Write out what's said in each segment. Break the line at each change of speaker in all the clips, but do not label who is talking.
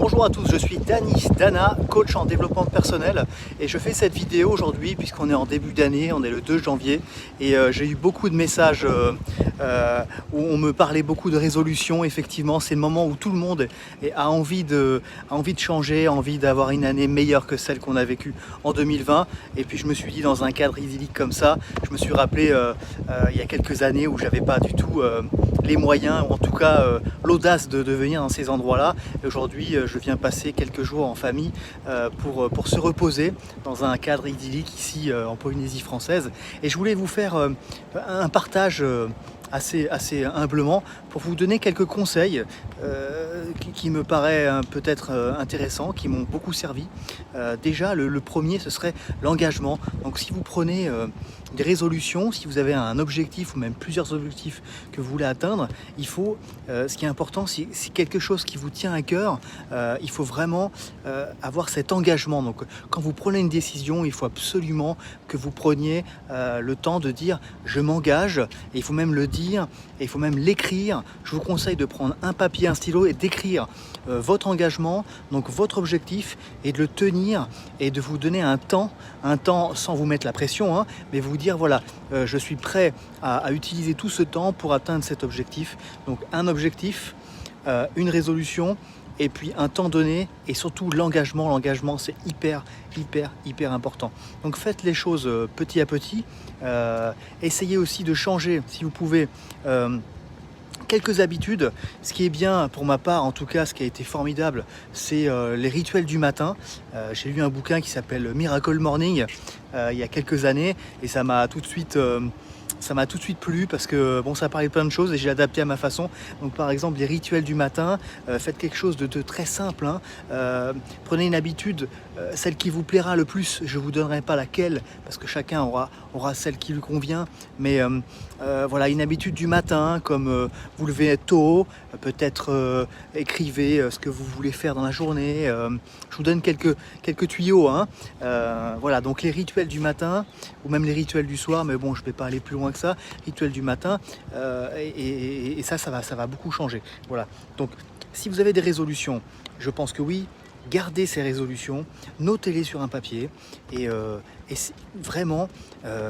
Bonjour à tous, je suis Dana, coach en développement personnel et je fais cette vidéo aujourd'hui puisqu'on est en début d'année, on est le 2 janvier et j'ai eu beaucoup de messages où on me parlait beaucoup de résolutions. Effectivement, c'est le moment où tout le monde a envie de changer, a envie d'avoir une année meilleure que celle qu'on a vécue en 2020. Et puis je me suis dit, dans un cadre idyllique comme ça, je me suis rappelé il y a quelques années où j'avais pas du tout les moyens, ou en tout cas l'audace de venir dans ces endroits-là. Aujourd'hui, je viens passer quelques jours en famille pour se reposer dans un cadre idyllique ici en Polynésie française. Et je voulais vous faire un partage assez humblement pour vous donner quelques conseils qui me paraissent peut-être intéressants, qui m'ont beaucoup servi. Déjà, le premier, ce serait l'engagement. Donc si vous prenez des résolutions, si vous avez un objectif ou même plusieurs objectifs que vous voulez atteindre, il faut, ce qui est important, si quelque chose qui vous tient à cœur, il faut vraiment avoir cet engagement. Donc quand vous prenez une décision, il faut absolument que vous preniez le temps de dire je m'engage, et il faut même le dire, et il faut même l'écrire. Je vous conseille de prendre un papier, un stylo et d'écrire votre engagement, donc votre objectif, et de le tenir et de vous donner un temps sans vous mettre la pression, hein, mais vous dire voilà, je suis prêt à utiliser tout ce temps pour atteindre cet objectif. Donc un objectif, une résolution, et puis un temps donné, et surtout l'engagement. L'engagement, c'est hyper important. Donc faites les choses petit à petit. Essayez aussi de changer, si vous pouvez, quelques habitudes. Ce qui est bien pour ma part, en tout cas, ce qui a été formidable, c'est les rituels du matin. J'ai lu un bouquin qui s'appelle Miracle Morning il y a quelques années, et ça m'a tout de suite plu parce que bon, ça parlait de plein de choses et j'ai adapté à ma façon. Donc par exemple, les rituels du matin, faites quelque chose de très simple, hein. Prenez une habitude, celle qui vous plaira le plus. Je vous donnerai pas laquelle parce que chacun aura celle qui lui convient, mais voilà, une habitude du matin, comme vous levez tôt, peut-être écrivez ce que vous voulez faire dans la journée. Je vous donne quelques tuyaux, hein. Voilà, donc les rituels du matin ou même les rituels du soir, mais bon, je vais pas aller plus loin que ça. Rituel du matin, et ça va beaucoup changer. Voilà, donc si vous avez des résolutions, je pense que oui, gardez ces résolutions, notez-les sur un papier, et vraiment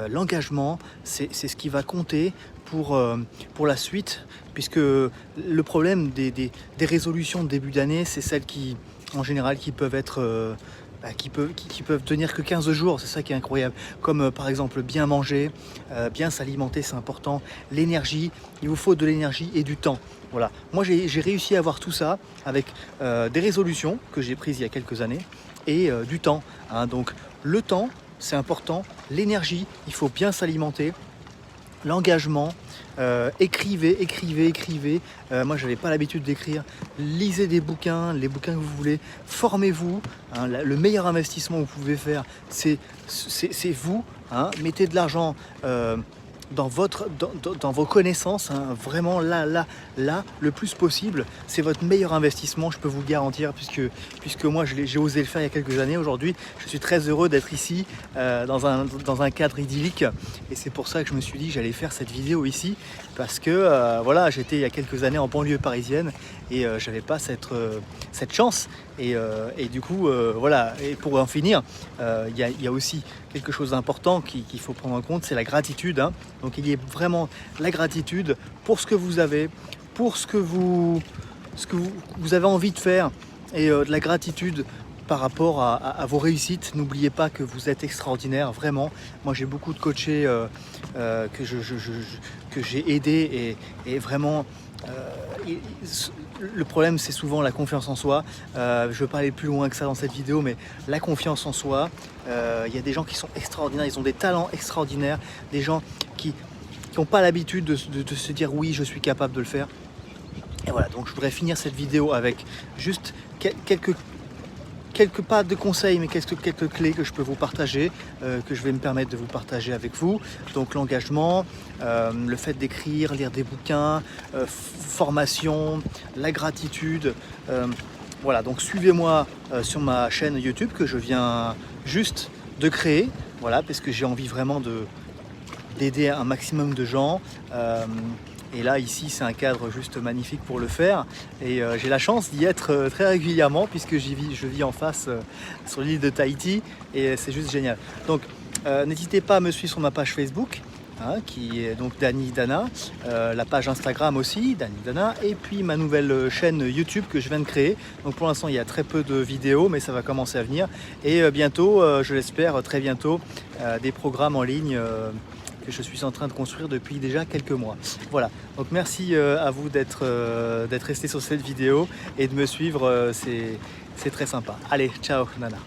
l'engagement, c'est ce qui va compter pour la suite, puisque le problème des résolutions de début d'année, c'est celles qui, en général, qui peuvent être qui peuvent tenir que 15 jours. C'est ça qui est incroyable, comme par exemple bien manger, bien s'alimenter, c'est important, l'énergie, il vous faut de l'énergie et du temps. Voilà, moi j'ai réussi à avoir tout ça avec des résolutions que j'ai prises il y a quelques années, et du temps, hein. Donc le temps, c'est important, l'énergie, il faut bien s'alimenter, l'engagement, écrivez. Moi, j'avais pas l'habitude d'écrire. Lisez des bouquins, les bouquins que vous voulez. Formez-vous, hein. Le meilleur investissement que vous pouvez faire, c'est vous, hein. Mettez de l'argent dans vos connaissances, hein. Vraiment là, le plus possible. C'est votre meilleur investissement, je peux vous le garantir, puisque moi j'ai osé le faire il y a quelques années. Aujourd'hui, je suis très heureux d'être ici dans un cadre idyllique, et c'est pour ça que je me suis dit que j'allais faire cette vidéo ici, parce que voilà, j'étais il y a quelques années en banlieue parisienne et j'avais pas cette chance, et du coup voilà. Et pour en finir, il y a aussi quelque chose d'important qu'il faut prendre en compte, c'est la gratitude, hein. Donc il y a vraiment la gratitude pour ce que vous avez, pour ce que vous avez envie de faire, et de la gratitude par rapport à vos réussites. N'oubliez pas que vous êtes extraordinaire, vraiment. Moi j'ai beaucoup de coachés que j'ai aidés, et vraiment le problème, c'est souvent la confiance en soi. Je ne veux pas aller plus loin que ça dans cette vidéo, mais la confiance en soi, il y a des gens qui sont extraordinaires, ils ont des talents extraordinaires, des gens qui n'ont pas l'habitude de se dire oui, je suis capable de le faire. Et voilà, donc je voudrais finir cette vidéo avec juste quelques pas de conseils, mais quelques clés que je peux vous partager, que je vais me permettre de vous partager avec vous. Donc l'engagement, le fait d'écrire, lire des bouquins, formation, la gratitude. Voilà, donc suivez-moi sur ma chaîne YouTube que je viens juste de créer. Voilà, parce que j'ai envie vraiment d'aider un maximum de gens. Et là ici c'est un cadre juste magnifique pour le faire et j'ai la chance d'y être très régulièrement puisque je vis en face sur l'île de Tahiti et c'est juste génial. Donc n'hésitez pas à me suivre sur ma page Facebook, hein, qui est donc Dany Dana, la page Instagram aussi, Dany Dana, et puis ma nouvelle chaîne YouTube que je viens de créer. Donc pour l'instant il y a très peu de vidéos, mais ça va commencer à venir. Et bientôt, je l'espère très bientôt, des programmes en ligne que je suis en train de construire depuis déjà quelques mois. Voilà, donc merci à vous d'être resté sur cette vidéo et de me suivre, c'est très sympa. Allez, ciao Nana.